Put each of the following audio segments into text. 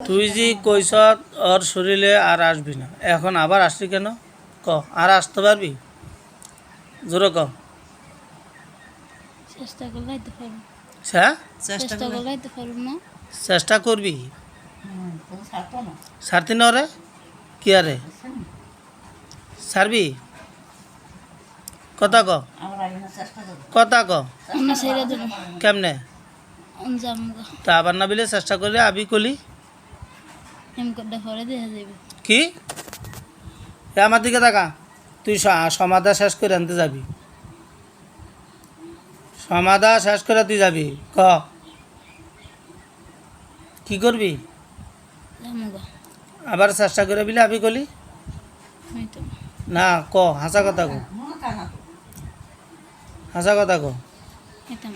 তুই যে কইসত ওর শরীরে আর আসবি না, এখন আবার আসলি কেন? ক, আর আসতে পারবি? জোরে ক। চেষ্টা করলে তো পারবো। হ্যাঁ, চেষ্টা করলে তো পারবো না। চেষ্টা করবি। ছাড়তি না রে? কি আরে ছাড়বি? কথা ক, কথা ক। আমরা ছেড়ে দেবো কেমনে? জামগা তা আবার না বিলে চেষ্টা করলে আবি কলি এম কোডটা পরে দেখা যাবে। কি? এ আমার দিকে তাকা। তুই সমাধা শেষ করে আনতে যাবি। সমাধা শেষ করে তুই যাবি। ক, কি করবি? জামগা আবার চেষ্টা করে বিলে আবি কলি হয়তো না। ক, হাসা কথা ক, হাসা কথা ক। হয়তো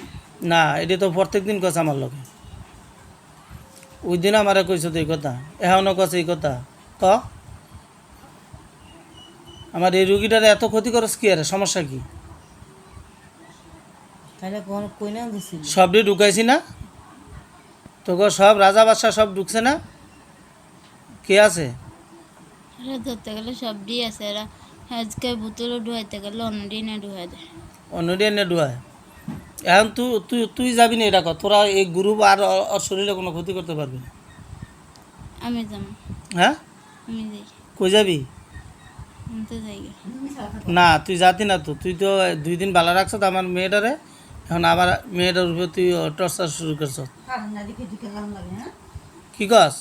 না, এটি তো প্রত্যেক দিন কস আমার লগে। ওই দিন আমারে কইছ তো এই কথা, এখনও কস এই কথা। ক, আমার এই রুগীটার এত ক্ষতি করস কি আরে? সমস্যা কি? সবটি ঢুকাইছি না তোকে? সব রাজা বাদশাহ সব ঢুকছে না? কে আছে? এরা ধরতে গেলে সব দিয়ে আছে। এরা আজকে বোতলও ডুহাইতে গেলে অন্য দিনে ডুহাই দেয়। অন্যটি এনে ডুয়ায়। এখন তুই তুই তুই যাবি না, এটা কর। তোরা এই গ্রুপ আর ওর শরীরে কোনো ক্ষতি করতে পারবি না। আমি যাম, হ্যাঁ, আমি যাই, কই যাবি? আমি তো যাই গে। না, তুই যাতি না তো। তুই তো 2 দিন ভালো রাখছ তো আমার মেয়েটারে, এখন আবার মেয়েটার উপরে তুই টর্চার শুরু করছ। কি কস?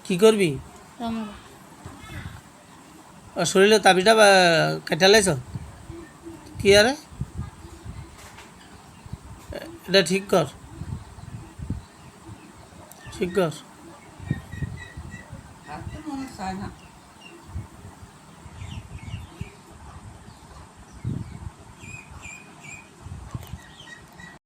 কি করবি? জামগা ওর শরীরে তাবিটা কেটে লাইছ? কি আরে, এটা ঠিক কর, ঠিক কর।